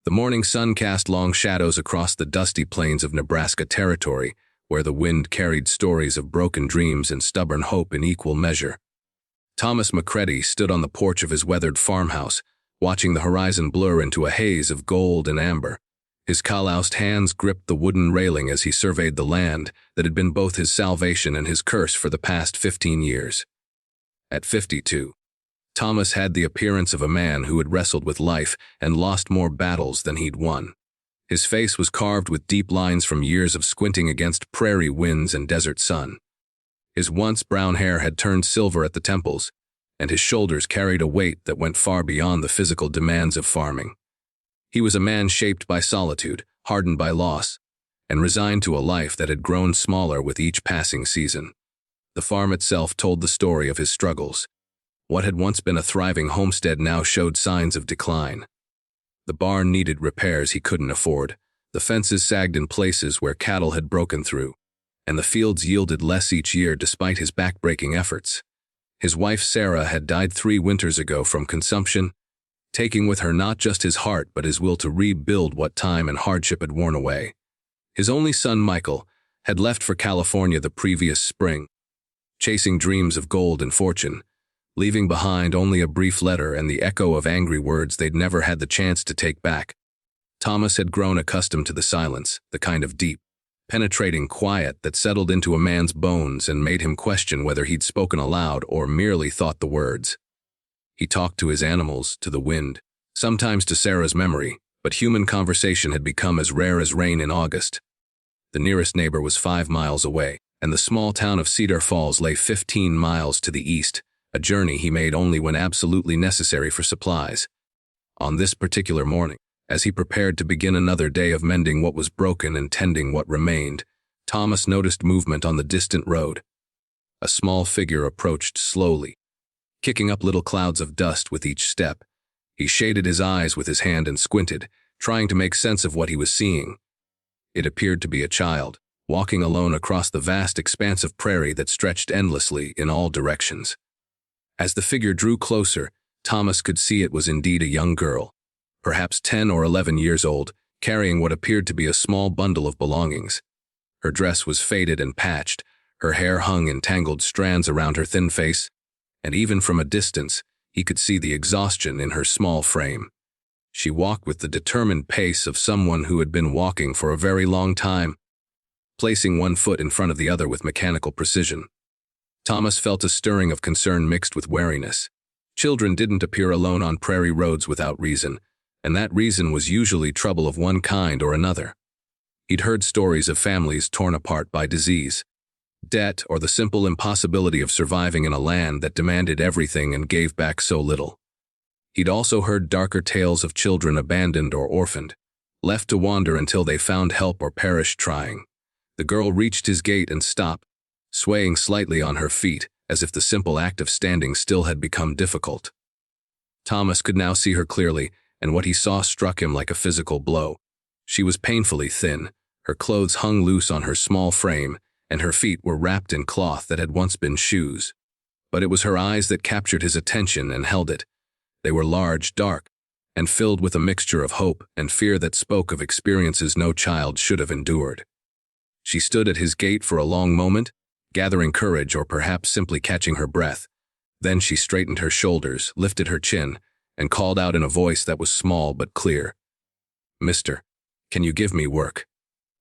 The morning sun cast long shadows across the dusty plains of Nebraska Territory, where the wind carried stories of broken dreams and stubborn hope in equal measure. Thomas McCready stood on the porch of his weathered farmhouse, watching the horizon blur into a haze of gold and amber. His calloused hands gripped the wooden railing as he surveyed the land that had been both his salvation and his curse for the past 15 years. At 52, Thomas had the appearance of a man who had wrestled with life and lost more battles than he'd won. His face was carved with deep lines from years of squinting against prairie winds and desert sun. His once brown hair had turned silver at the temples, and his shoulders carried a weight that went far beyond the physical demands of farming. He was a man shaped by solitude, hardened by loss, and resigned to a life that had grown smaller with each passing season. The farm itself told the story of his struggles. What had once been a thriving homestead now showed signs of decline. The barn needed repairs he couldn't afford, the fences sagged in places where cattle had broken through, and the fields yielded less each year despite his back-breaking efforts. His wife Sarah had died 3 winters ago from consumption, taking with her not just his heart but his will to rebuild what time and hardship had worn away. His only son Michael had left for California the previous spring, chasing dreams of gold and fortune, leaving behind only a brief letter and the echo of angry words they'd never had the chance to take back. Thomas had grown accustomed to the silence, the kind of deep, penetrating quiet that settled into a man's bones and made him question whether he'd spoken aloud or merely thought the words. He talked to his animals, to the wind, sometimes to Sarah's memory, but human conversation had become as rare as rain in August. The nearest neighbor was 5 miles away, and the small town of Cedar Falls lay 15 miles to the east, a journey he made only when absolutely necessary for supplies. On this particular morning, as he prepared to begin another day of mending what was broken and tending what remained, Thomas noticed movement on the distant road. A small figure approached slowly, kicking up little clouds of dust with each step. He shaded his eyes with his hand and squinted, trying to make sense of what he was seeing. It appeared to be a child, walking alone across the vast expanse of prairie that stretched endlessly in all directions. As the figure drew closer, Thomas could see it was indeed a young girl, perhaps 10 or 11 years old, carrying what appeared to be a small bundle of belongings. Her dress was faded and patched, her hair hung in tangled strands around her thin face, and even from a distance, he could see the exhaustion in her small frame. She walked with the determined pace of someone who had been walking for a very long time, placing one foot in front of the other with mechanical precision. Thomas felt a stirring of concern mixed with wariness. Children didn't appear alone on prairie roads without reason, and that reason was usually trouble of one kind or another. He'd heard stories of families torn apart by disease, debt, or the simple impossibility of surviving in a land that demanded everything and gave back so little. He'd also heard darker tales of children abandoned or orphaned, left to wander until they found help or perished trying. The girl reached his gate and stopped, swaying slightly on her feet, as if the simple act of standing still had become difficult. Thomas could now see her clearly, and what he saw struck him like a physical blow. She was painfully thin, her clothes hung loose on her small frame, and her feet were wrapped in cloth that had once been shoes. But it was her eyes that captured his attention and held it. They were large, dark, and filled with a mixture of hope and fear that spoke of experiences no child should have endured. She stood at his gate for a long moment, gathering courage or perhaps simply catching her breath. Then she straightened her shoulders, lifted her chin, and called out in a voice that was small but clear. "Mister, can you give me work?"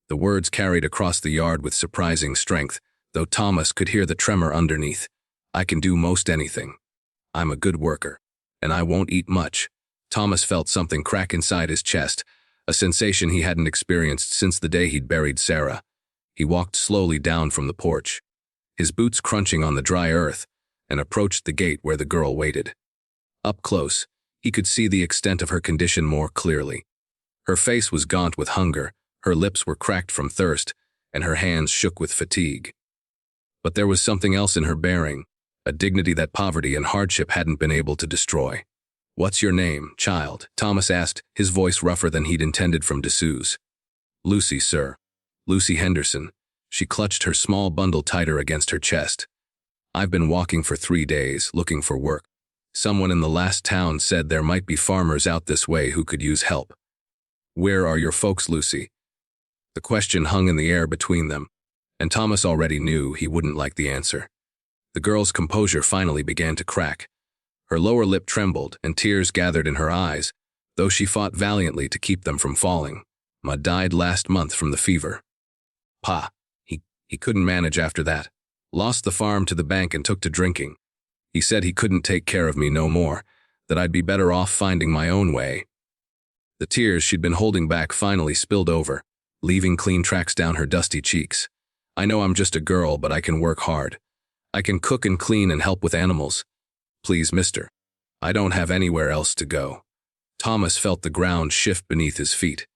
The words carried across the yard with surprising strength, though Thomas could hear the tremor underneath. "I can do most anything. I'm a good worker, and I won't eat much." Thomas felt something crack inside his chest, a sensation he hadn't experienced since the day he'd buried Sarah. He walked slowly down from the porch, his boots crunching on the dry earth, and approached the gate where the girl waited. Up close, he could see the extent of her condition more clearly. Her face was gaunt with hunger, her lips were cracked from thirst, and her hands shook with fatigue. But there was something else in her bearing, a dignity that poverty and hardship hadn't been able to destroy. "What's your name, child?" Thomas asked, his voice rougher than he'd intended from D'Souza. "Lucy, sir. Lucy Henderson." She clutched her small bundle tighter against her chest. "I've been walking for 3 days, looking for work. Someone in the last town said there might be farmers out this way who could use help." "Where are your folks, Lucy?" The question hung in the air between them, and Thomas already knew he wouldn't like the answer. The girl's composure finally began to crack. Her lower lip trembled, and tears gathered in her eyes, though she fought valiantly to keep them from falling. "Ma died last month from the fever. Pa, he couldn't manage after that. Lost the farm to the bank and took to drinking. He said he couldn't take care of me no more, that I'd be better off finding my own way." The tears she'd been holding back finally spilled over, leaving clean tracks down her dusty cheeks. "I know I'm just a girl, but I can work hard. I can cook and clean and help with animals. Please, mister, I don't have anywhere else to go." Thomas felt the ground shift beneath his feet.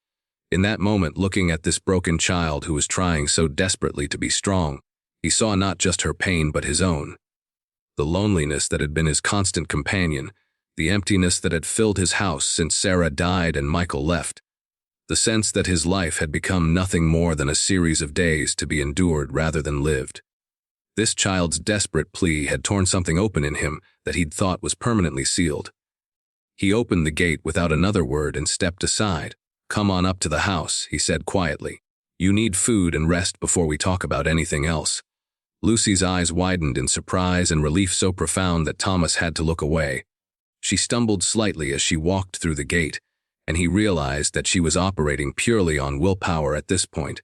In that moment, looking at this broken child who was trying so desperately to be strong, he saw not just her pain but his own. The loneliness that had been his constant companion, the emptiness that had filled his house since Sarah died and Michael left, the sense that his life had become nothing more than a series of days to be endured rather than lived. This child's desperate plea had torn something open in him that he'd thought was permanently sealed. He opened the gate without another word and stepped aside. "Come on up to the house," he said quietly. "You need food and rest before we talk about anything else." Lucy's eyes widened in surprise and relief so profound that Thomas had to look away. She stumbled slightly as she walked through the gate, and he realized that she was operating purely on willpower at this point.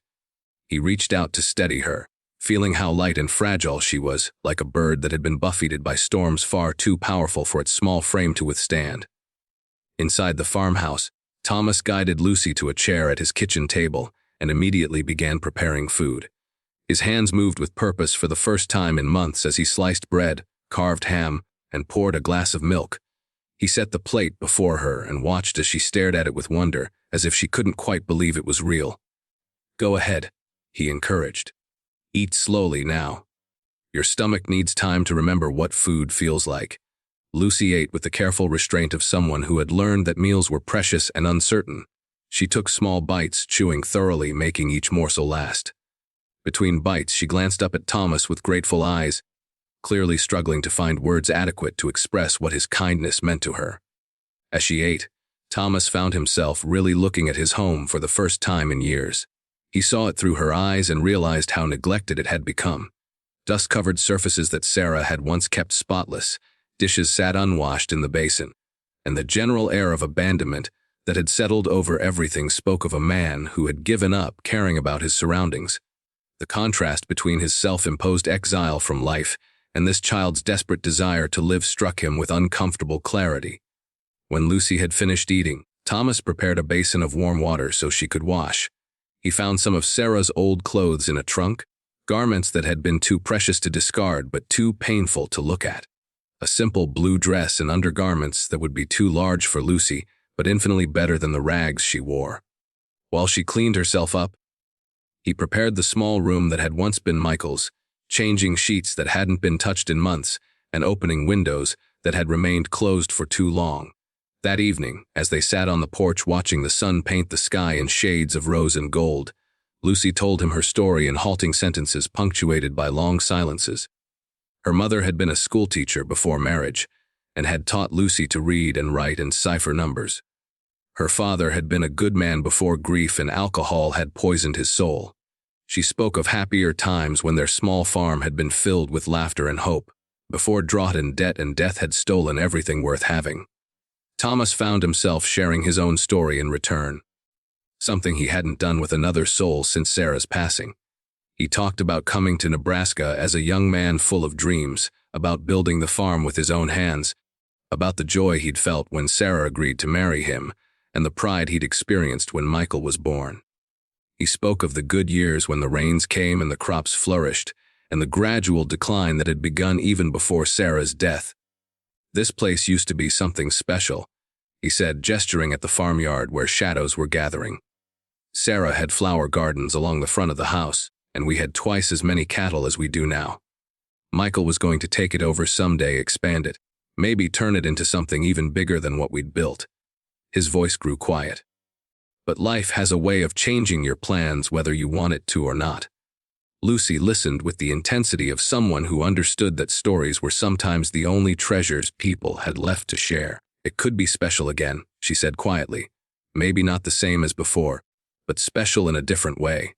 He reached out to steady her, feeling how light and fragile she was, like a bird that had been buffeted by storms far too powerful for its small frame to withstand. Inside the farmhouse, Thomas guided Lucy to a chair at his kitchen table and immediately began preparing food. His hands moved with purpose for the first time in months as he sliced bread, carved ham, and poured a glass of milk. He set the plate before her and watched as she stared at it with wonder, as if she couldn't quite believe it was real. "Go ahead," he encouraged. "Eat slowly now. Your stomach needs time to remember what food feels like." Lucy ate with the careful restraint of someone who had learned that meals were precious and uncertain. She took small bites, chewing thoroughly, making each morsel last. Between bites, she glanced up at Thomas with grateful eyes, clearly struggling to find words adequate to express what his kindness meant to her. As she ate, Thomas found himself really looking at his home for the first time in years. He saw it through her eyes and realized how neglected it had become. Dust-covered surfaces that Sarah had once kept spotless, dishes sat unwashed in the basin, and the general air of abandonment that had settled over everything spoke of a man who had given up caring about his surroundings. The contrast between his self-imposed exile from life and this child's desperate desire to live struck him with uncomfortable clarity. When Lucy had finished eating, Thomas prepared a basin of warm water so she could wash. He found some of Sarah's old clothes in a trunk, garments that had been too precious to discard but too painful to look at. A simple blue dress and undergarments that would be too large for Lucy, but infinitely better than the rags she wore. While she cleaned herself up, he prepared the small room that had once been Michael's, changing sheets that hadn't been touched in months and opening windows that had remained closed for too long. That evening, as they sat on the porch watching the sun paint the sky in shades of rose and gold, Lucy told him her story in halting sentences punctuated by long silences. Her mother had been a schoolteacher before marriage and had taught Lucy to read and write and cipher numbers. Her father had been a good man before grief and alcohol had poisoned his soul. She spoke of happier times when their small farm had been filled with laughter and hope, before drought and debt and death had stolen everything worth having. Thomas found himself sharing his own story in return, something he hadn't done with another soul since Sarah's passing. He talked about coming to Nebraska as a young man full of dreams, about building the farm with his own hands, about the joy he'd felt when Sarah agreed to marry him, and the pride he'd experienced when Michael was born. He spoke of the good years when the rains came and the crops flourished, and the gradual decline that had begun even before Sarah's death. "This place used to be something special," he said, gesturing at the farmyard where shadows were gathering. "Sarah had flower gardens along the front of the house, and we had twice as many cattle as we do now. Michael was going to take it over someday, expand it, maybe turn it into something even bigger than what we'd built." His voice grew quiet. "But life has a way of changing your plans whether you want it to or not." Lucy listened with the intensity of someone who understood that stories were sometimes the only treasures people had left to share. "It could be special again," she said quietly, Maybe not the same as before, but special in a different way.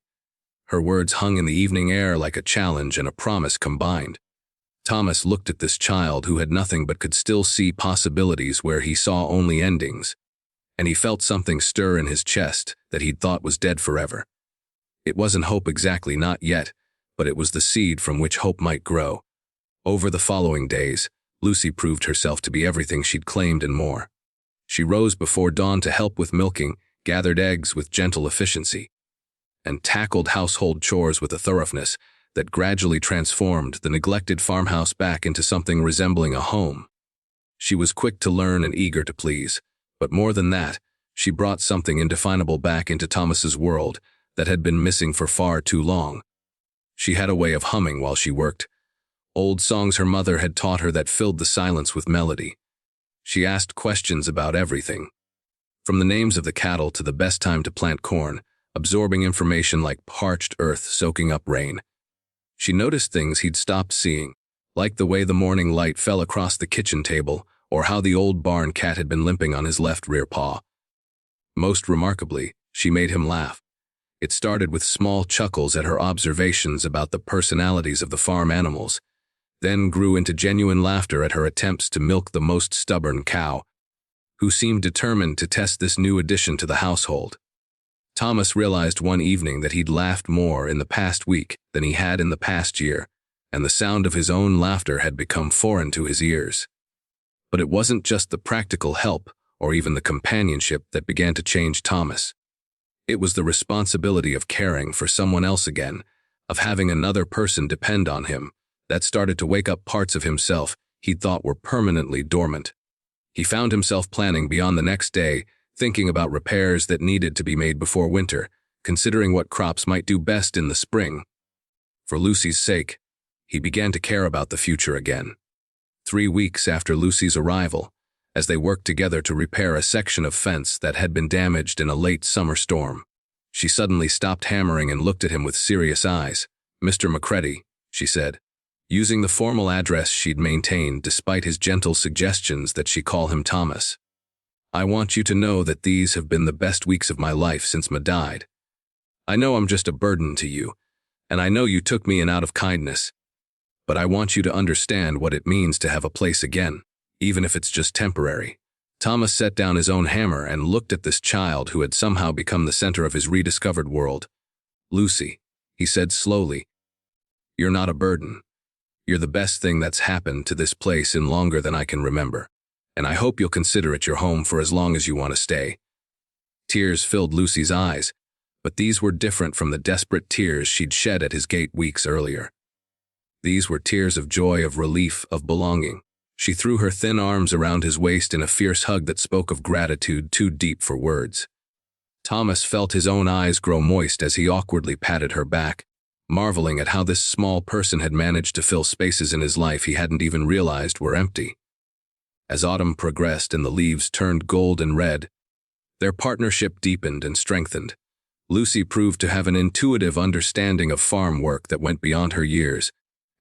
Her words hung in the evening air like a challenge and a promise combined. Thomas looked at this child who had nothing but could still see possibilities where he saw only endings, and he felt something stir in his chest that he'd thought was dead forever. It wasn't hope exactly, not yet, but it was the seed from which hope might grow. Over the following days, Lucy proved herself to be everything she'd claimed and more. She rose before dawn to help with milking, gathered eggs with gentle efficiency, and tackled household chores with a thoroughness that gradually transformed the neglected farmhouse back into something resembling a home. She was quick to learn and eager to please, but more than that, she brought something indefinable back into Thomas's world that had been missing for far too long. She had a way of humming while she worked, old songs her mother had taught her that filled the silence with melody. She asked questions about everything, from the names of the cattle to the best time to plant corn, absorbing information like parched earth soaking up rain. She noticed things he'd stopped seeing, like the way the morning light fell across the kitchen table or how the old barn cat had been limping on his left rear paw. Most remarkably, she made him laugh. It started with small chuckles at her observations about the personalities of the farm animals, then grew into genuine laughter at her attempts to milk the most stubborn cow, who seemed determined to test this new addition to the household. Thomas realized one evening that he'd laughed more in the past week than he had in the past year, and the sound of his own laughter had become foreign to his ears. But it wasn't just the practical help or even the companionship that began to change Thomas. It was the responsibility of caring for someone else again, of having another person depend on him, that started to wake up parts of himself he'd thought were permanently dormant. He found himself planning beyond the next day, thinking about repairs that needed to be made before winter, considering what crops might do best in the spring. For Lucy's sake, he began to care about the future again. 3 weeks after Lucy's arrival, as they worked together to repair a section of fence that had been damaged in a late summer storm, she suddenly stopped hammering and looked at him with serious eyes. "Mr. Macready," she said, using the formal address she'd maintained despite his gentle suggestions that she call him Thomas. "I want you to know that these have been the best weeks of my life since Ma died. I know I'm just a burden to you, and I know you took me in out of kindness, but I want you to understand what it means to have a place again, even if it's just temporary." Thomas set down his own hammer and looked at this child who had somehow become the center of his rediscovered world. "Lucy," he said slowly, "you're not a burden. You're the best thing that's happened to this place in longer than I can remember, and I hope you'll consider it your home for as long as you want to stay." Tears filled Lucy's eyes, but these were different from the desperate tears she'd shed at his gate weeks earlier. These were tears of joy, of relief, of belonging. She threw her thin arms around his waist in a fierce hug that spoke of gratitude too deep for words. Thomas felt his own eyes grow moist as he awkwardly patted her back, marveling at how this small person had managed to fill spaces in his life he hadn't even realized were empty. As autumn progressed and the leaves turned gold and red, their partnership deepened and strengthened. Lucy proved to have an intuitive understanding of farm work that went beyond her years,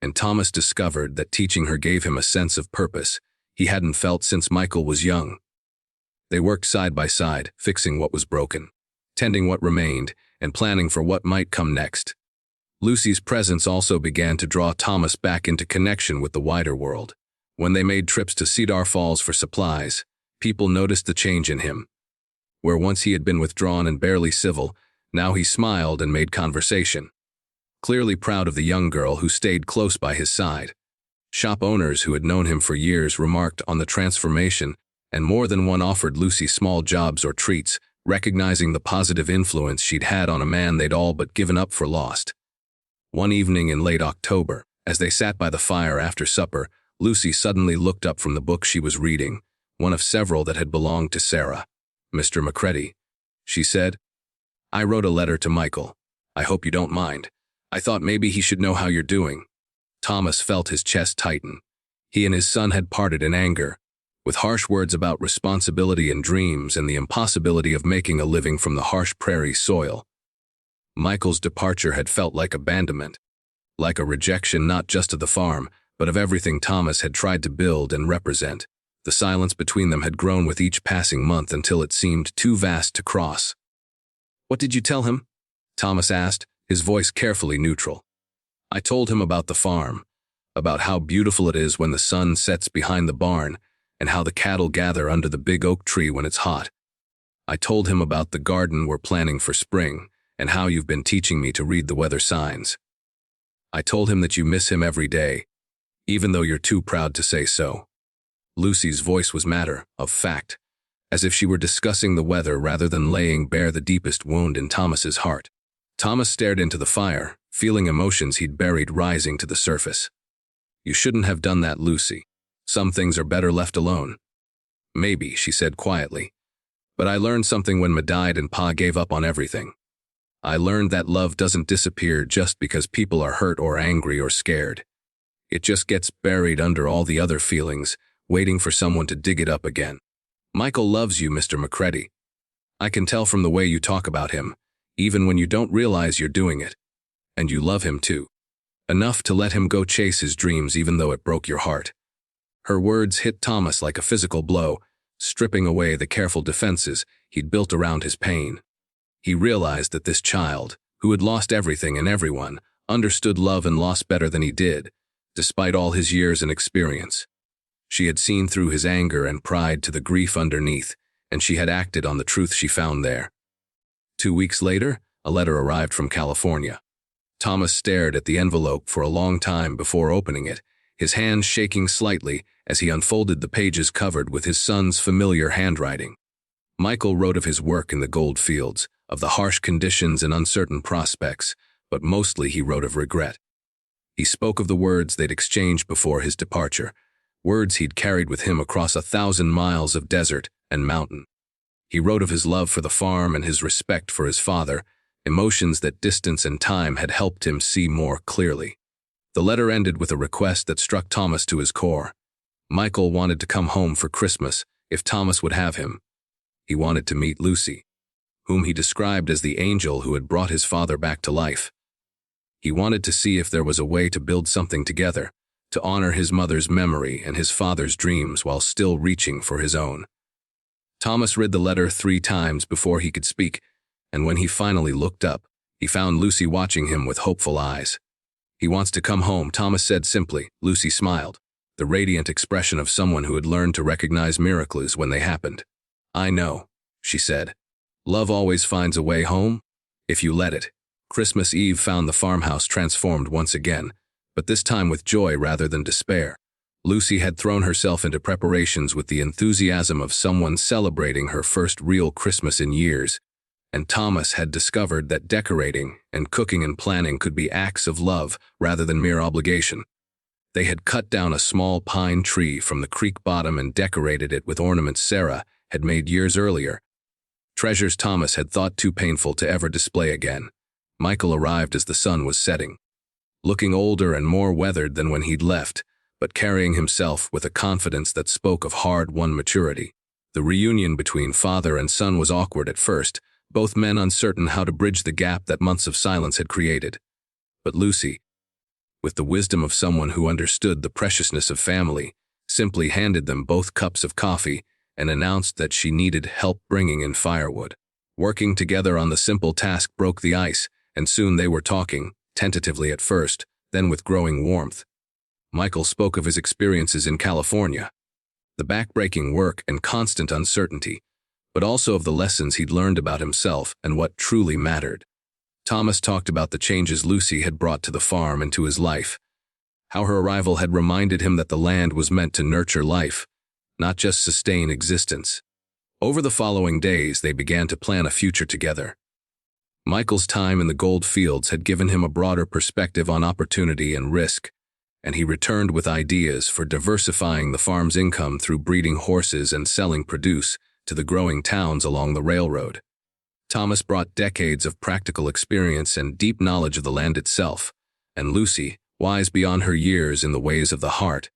and Thomas discovered that teaching her gave him a sense of purpose he hadn't felt since Michael was young. They worked side by side, fixing what was broken, tending what remained, and planning for what might come next. Lucy's presence also began to draw Thomas back into connection with the wider world. When they made trips to Cedar Falls for supplies, people noticed the change in him. Where once he had been withdrawn and barely civil, now he smiled and made conversation, clearly proud of the young girl who stayed close by his side. Shop owners who had known him for years remarked on the transformation, and more than one offered Lucy small jobs or treats, recognizing the positive influence she'd had on a man they'd all but given up for lost. One evening in late October, as they sat by the fire after supper, Lucy suddenly looked up from the book she was reading, one of several that had belonged to Sarah. "Mr. Macready," she said, "I wrote a letter to Michael. I hope you don't mind. I thought maybe he should know how you're doing." Thomas felt his chest tighten. He and his son had parted in anger, with harsh words about responsibility and dreams and the impossibility of making a living from the harsh prairie soil. Michael's departure had felt like abandonment, like a rejection not just of the farm, but of everything Thomas had tried to build and represent. The The silence between them had grown with each passing month until it seemed too vast to cross. "What did you tell him?" Thomas asked, his voice carefully neutral. "I told him about the farm, about how beautiful it is when the sun sets behind the barn, and how the cattle gather under the big oak tree when it's hot. I told him about the garden we're planning for spring, and how you've been teaching me to read the weather signs. I told him that you miss him every day, even though you're too proud to say so." Lucy's voice was matter of fact, as if she were discussing the weather rather than laying bare the deepest wound in Thomas's heart. Thomas stared into the fire, feeling emotions he'd buried rising to the surface. "You shouldn't have done that, Lucy. Some things are better left alone." "Maybe," she said quietly. "But I learned something when Ma died and Pa gave up on everything. I learned that love doesn't disappear just because people are hurt or angry or scared. It just gets buried under all the other feelings, waiting for someone to dig it up again. Michael loves you, Mr. McCready. I can tell from the way you talk about him, even when you don't realize you're doing it. And you love him too. Enough to let him go chase his dreams even though it broke your heart." Her words hit Thomas like a physical blow, stripping away the careful defenses he'd built around his pain. He realized that this child, who had lost everything and everyone, understood love and loss better than he did, despite all his years and experience. She had seen through his anger and pride to the grief underneath, and she had acted on the truth she found there. 2 weeks later, a letter arrived from California. Thomas stared at the envelope for a long time before opening it, his hands shaking slightly as he unfolded the pages covered with his son's familiar handwriting. Michael wrote of his work in the gold fields, of the harsh conditions and uncertain prospects, but mostly he wrote of regret. He spoke of the words they'd exchanged before his departure, words he'd carried with him across 1,000 miles of desert and mountain. He wrote of his love for the farm and his respect for his father, emotions that distance and time had helped him see more clearly. The letter ended with a request that struck Thomas to his core. Michael wanted to come home for Christmas if Thomas would have him. He wanted to meet Lucy, whom he described as the angel who had brought his father back to life. He wanted to see if there was a way to build something together, to honor his mother's memory and his father's dreams while still reaching for his own. Thomas read the letter 3 times before he could speak, and when he finally looked up, he found Lucy watching him with hopeful eyes. "He wants to come home," Thomas said simply. Lucy smiled, the radiant expression of someone who had learned to recognize miracles when they happened. "I know," she said. "Love always finds a way home, if you let it." Christmas Eve found the farmhouse transformed once again, but this time with joy rather than despair. Lucy had thrown herself into preparations with the enthusiasm of someone celebrating her first real Christmas in years, and Thomas had discovered that decorating and cooking and planning could be acts of love rather than mere obligation. They had cut down a small pine tree from the creek bottom and decorated it with ornaments Sarah had made years earlier, treasures Thomas had thought too painful to ever display again. Michael arrived as the sun was setting, looking older and more weathered than when he'd left, but carrying himself with a confidence that spoke of hard-won maturity. The reunion between father and son was awkward at first, both men uncertain how to bridge the gap that months of silence had created. But Lucy, with the wisdom of someone who understood the preciousness of family, simply handed them both cups of coffee and announced that she needed help bringing in firewood. Working together on the simple task broke the ice, and soon they were talking, tentatively at first, then with growing warmth. Michael spoke of his experiences in California, the back-breaking work and constant uncertainty, but also of the lessons he'd learned about himself and what truly mattered. Thomas talked about the changes Lucy had brought to the farm and to his life, how her arrival had reminded him that the land was meant to nurture life, not just sustain existence. Over the following days, they began to plan a future together. Michael's time in the gold fields had given him a broader perspective on opportunity and risk, and he returned with ideas for diversifying the farm's income through breeding horses and selling produce to the growing towns along the railroad. Thomas brought decades of practical experience and deep knowledge of the land itself, and Lucy, wise beyond her years in the ways of the heart,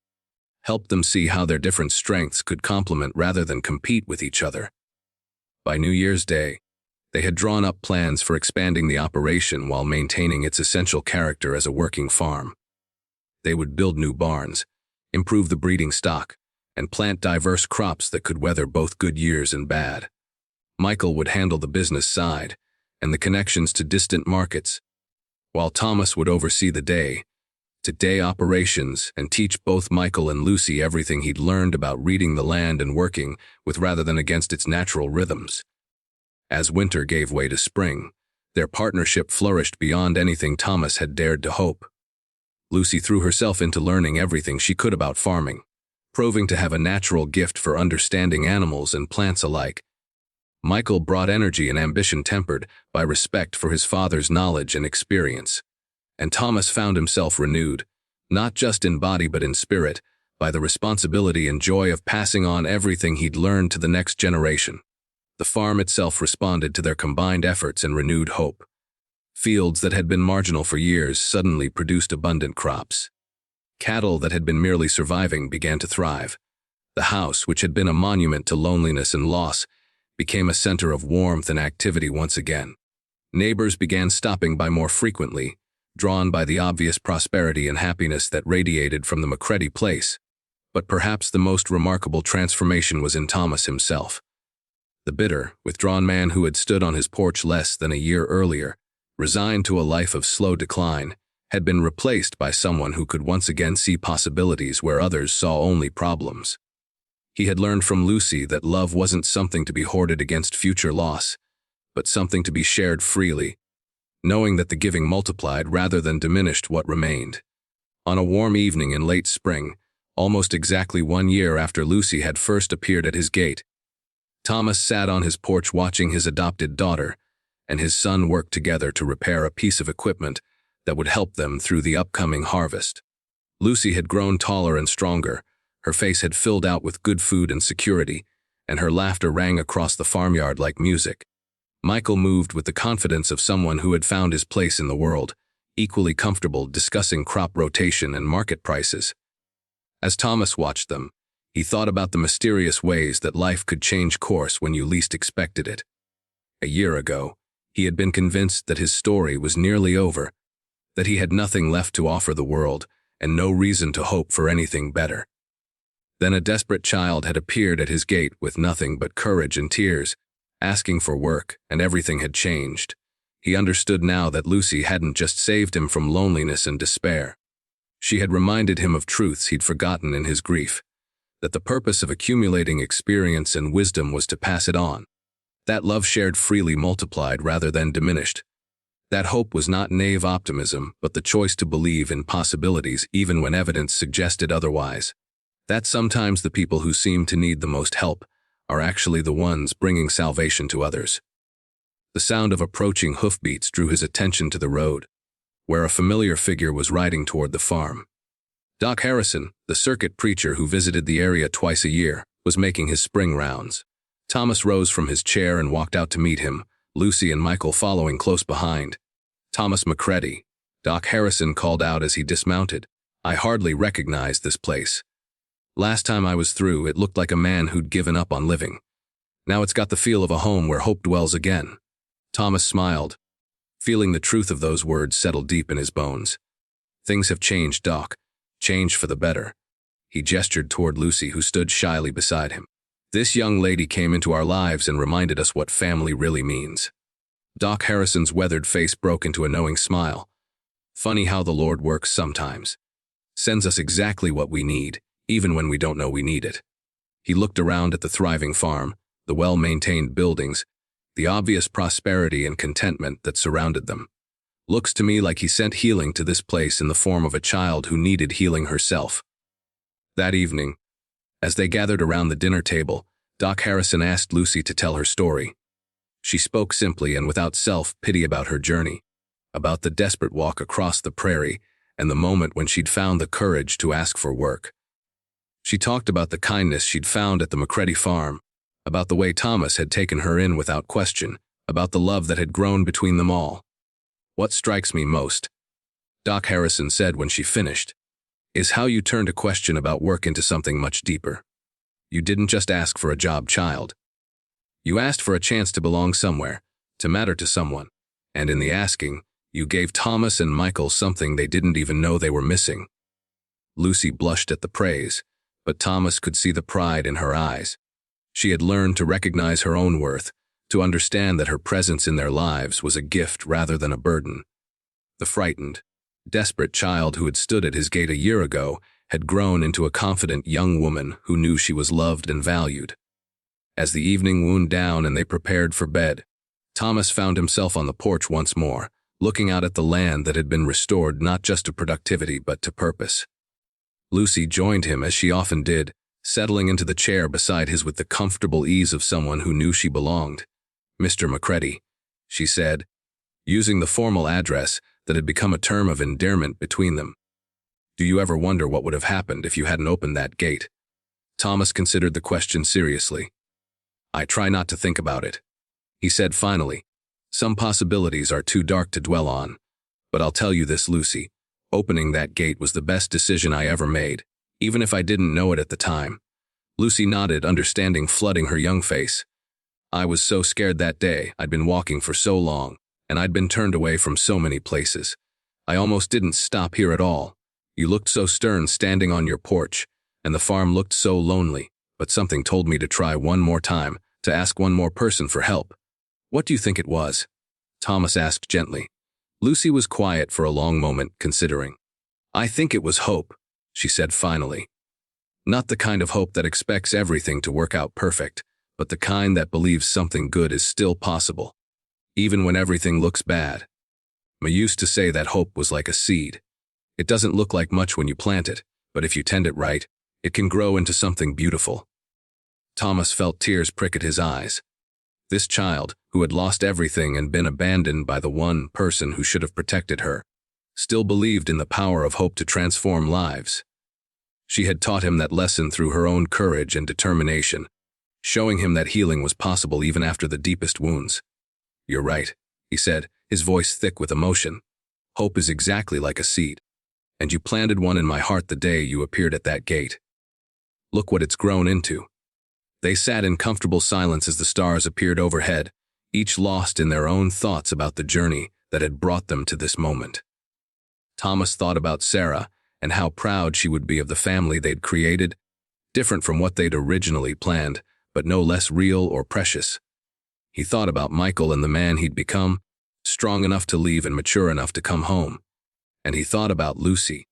helped them see how their different strengths could complement rather than compete with each other. By New Year's Day, they had drawn up plans for expanding the operation while maintaining its essential character as a working farm. They would build new barns, improve the breeding stock, and plant diverse crops that could weather both good years and bad. Michael would handle the business side and the connections to distant markets, while Thomas would oversee the day-to-day operations and teach both Michael and Lucy everything he'd learned about reading the land and working with rather than against its natural rhythms. As winter gave way to spring, their partnership flourished beyond anything Thomas had dared to hope. Lucy threw herself into learning everything she could about farming, proving to have a natural gift for understanding animals and plants alike. Michael brought energy and ambition tempered by respect for his father's knowledge and experience. And Thomas found himself renewed, not just in body but in spirit, by the responsibility and joy of passing on everything he'd learned to the next generation. The farm itself responded to their combined efforts and renewed hope. Fields that had been marginal for years suddenly produced abundant crops. Cattle that had been merely surviving began to thrive. The house, which had been a monument to loneliness and loss, became a center of warmth and activity once again. Neighbors began stopping by more frequently, drawn by the obvious prosperity and happiness that radiated from the McCready place. But perhaps the most remarkable transformation was in Thomas himself. The bitter, withdrawn man who had stood on his porch less than a year earlier, resigned to a life of slow decline, had been replaced by someone who could once again see possibilities where others saw only problems. He had learned from Lucy that love wasn't something to be hoarded against future loss, but something to be shared freely, knowing that the giving multiplied rather than diminished what remained. On a warm evening in late spring, almost exactly 1 year after Lucy had first appeared at his gate, Thomas sat on his porch watching his adopted daughter and his son work together to repair a piece of equipment that would help them through the upcoming harvest. Lucy had grown taller and stronger, her face had filled out with good food and security, and her laughter rang across the farmyard like music. Michael moved with the confidence of someone who had found his place in the world, equally comfortable discussing crop rotation and market prices. As Thomas watched them, he thought about the mysterious ways that life could change course when you least expected it. A year ago, he had been convinced that his story was nearly over, that he had nothing left to offer the world and no reason to hope for anything better. Then a desperate child had appeared at his gate with nothing but courage and tears, asking for work, and everything had changed. He understood now that Lucy hadn't just saved him from loneliness and despair. She had reminded him of truths he'd forgotten in his grief, that the purpose of accumulating experience and wisdom was to pass it on. That love shared freely multiplied rather than diminished. That hope was not naive optimism, but the choice to believe in possibilities even when evidence suggested otherwise. That sometimes the people who seem to need the most help are actually the ones bringing salvation to others. The sound of approaching hoofbeats drew his attention to the road, where a familiar figure was riding toward the farm. Doc Harrison, the circuit preacher who visited the area twice a year, was making his spring rounds. Thomas rose from his chair and walked out to meet him, Lucy and Michael following close behind. "Thomas McCready," Doc Harrison called out as he dismounted. "I hardly recognized this place. Last time I was through, it looked like a man who'd given up on living. Now it's got the feel of a home where hope dwells again." Thomas smiled, feeling the truth of those words settle deep in his bones. "Things have changed, Doc. Changed for the better." He gestured toward Lucy, who stood shyly beside him. "This young lady came into our lives and reminded us what family really means." Doc Harrison's weathered face broke into a knowing smile. "Funny how the Lord works sometimes. Sends us exactly what we need, even when we don't know we need it." He looked around at the thriving farm, the well-maintained buildings, the obvious prosperity and contentment that surrounded them. "Looks to me like he sent healing to this place in the form of a child who needed healing herself." That evening, as they gathered around the dinner table, Doc Harrison asked Lucy to tell her story. She spoke simply and without self-pity about her journey, about the desperate walk across the prairie and the moment when she'd found the courage to ask for work. She talked about the kindness she'd found at the McCready farm, about the way Thomas had taken her in without question, about the love that had grown between them all. "What strikes me most," Doc Harrison said when she finished, "is how you turned a question about work into something much deeper. You didn't just ask for a job, child. You asked for a chance to belong somewhere, to matter to someone, and in the asking, you gave Thomas and Michael something they didn't even know they were missing." Lucy blushed at the praise, but Thomas could see the pride in her eyes. She had learned to recognize her own worth, to understand that her presence in their lives was a gift rather than a burden. The frightened, desperate child who had stood at his gate a year ago had grown into a confident young woman who knew she was loved and valued. As the evening wound down and they prepared for bed, Thomas found himself on the porch once more, looking out at the land that had been restored not just to productivity but to purpose. Lucy joined him as she often did, settling into the chair beside his with the comfortable ease of someone who knew she belonged. "Mr. Macready," she said, using the formal address that had become a term of endearment between them. "Do you ever wonder what would have happened if you hadn't opened that gate?" Thomas considered the question seriously. "I try not to think about it," he said finally. "Some possibilities are too dark to dwell on. But I'll tell you this, Lucy. Opening that gate was the best decision I ever made, even if I didn't know it at the time." Lucy nodded, understanding flooding her young face. "I was so scared that day. I'd been walking for so long, and I'd been turned away from so many places. I almost didn't stop here at all. You looked so stern standing on your porch, and the farm looked so lonely, but something told me to try one more time, to ask one more person for help." "What do you think it was?" Thomas asked gently. Lucy was quiet for a long moment, considering. "I think it was hope," she said finally. "Not the kind of hope that expects everything to work out perfect, but the kind that believes something good is still possible, even when everything looks bad. I used to say that hope was like a seed. It doesn't look like much when you plant it, but if you tend it right, it can grow into something beautiful." Thomas felt tears prick at his eyes. This child, who had lost everything and been abandoned by the one person who should have protected her, still believed in the power of hope to transform lives. She had taught him that lesson through her own courage and determination, showing him that healing was possible even after the deepest wounds. "You're right," he said, his voice thick with emotion. "Hope is exactly like a seed, and you planted one in my heart the day you appeared at that gate. Look what it's grown into." They sat in comfortable silence as the stars appeared overhead, each lost in their own thoughts about the journey that had brought them to this moment. Thomas thought about Sarah and how proud she would be of the family they'd created, different from what they'd originally planned, but no less real or precious. He thought about Michael and the man he'd become, strong enough to leave and mature enough to come home. And he thought about Lucy,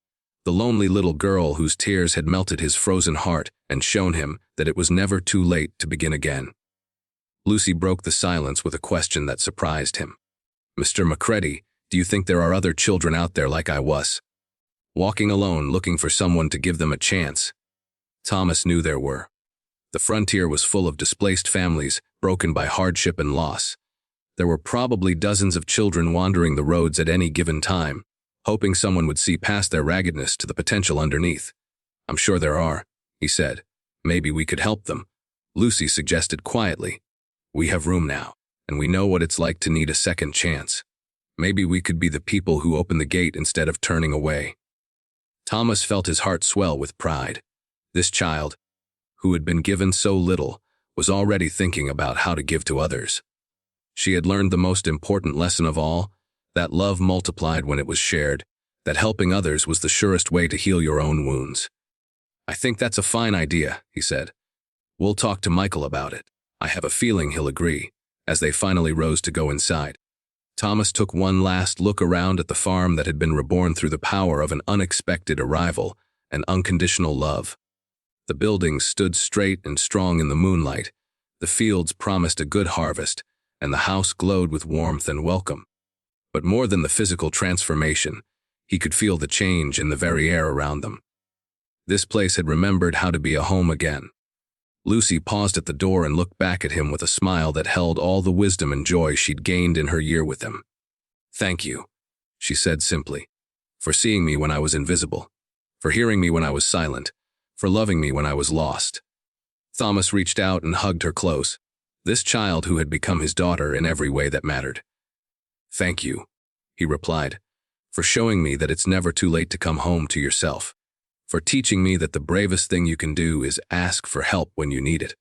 the lonely little girl whose tears had melted his frozen heart and shown him that it was never too late to begin again. Lucy broke the silence with a question that surprised him. "Mr. Macready, do you think there are other children out there like I was? Walking alone, looking for someone to give them a chance?" Thomas knew there were. The frontier was full of displaced families, broken by hardship and loss. There were probably dozens of children wandering the roads at any given time, hoping someone would see past their raggedness to the potential underneath. "I'm sure there are," he said. "Maybe we could help them," Lucy suggested quietly. "We have room now, and we know what it's like to need a second chance. Maybe we could be the people who open the gate instead of turning away." Thomas felt his heart swell with pride. This child, who had been given so little, was already thinking about how to give to others. She had learned the most important lesson of all, that love multiplied when it was shared, that helping others was the surest way to heal your own wounds. "I think that's a fine idea," he said. "We'll talk to Michael about it. I have a feeling he'll agree." As they finally rose to go inside, Thomas took one last look around at the farm that had been reborn through the power of an unexpected arrival and unconditional love. The buildings stood straight and strong in the moonlight, the fields promised a good harvest, and the house glowed with warmth and welcome. But more than the physical transformation, he could feel the change in the very air around them. This place had remembered how to be a home again. Lucy paused at the door and looked back at him with a smile that held all the wisdom and joy she'd gained in her year with him. "Thank you," she said simply, "for seeing me when I was invisible, for hearing me when I was silent, for loving me when I was lost." Thomas reached out and hugged her close, this child who had become his daughter in every way that mattered. "Thank you," he replied, "for showing me that it's never too late to come home to yourself, for teaching me that the bravest thing you can do is ask for help when you need it,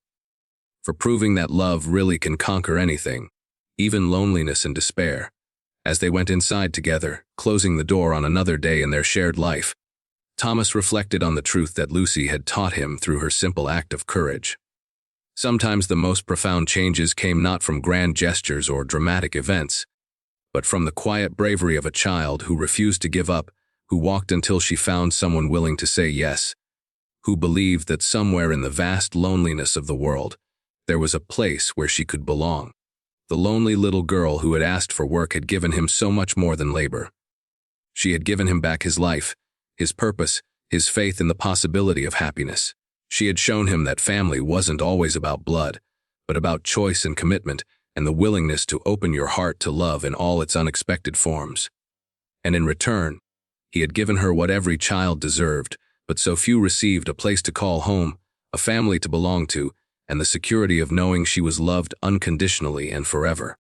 for proving that love really can conquer anything, even loneliness and despair." As they went inside together, closing the door on another day in their shared life, Thomas reflected on the truth that Lucy had taught him through her simple act of courage. Sometimes the most profound changes came not from grand gestures or dramatic events, but from the quiet bravery of a child who refused to give up, who walked until she found someone willing to say yes, who believed that somewhere in the vast loneliness of the world, there was a place where she could belong. The lonely little girl who had asked for work had given him so much more than labor. She had given him back his life, his purpose, his faith in the possibility of happiness. She had shown him that family wasn't always about blood, but about choice and commitment and the willingness to open your heart to love in all its unexpected forms. And in return, he had given her what every child deserved, but so few received: a place to call home, a family to belong to, and the security of knowing she was loved unconditionally and forever.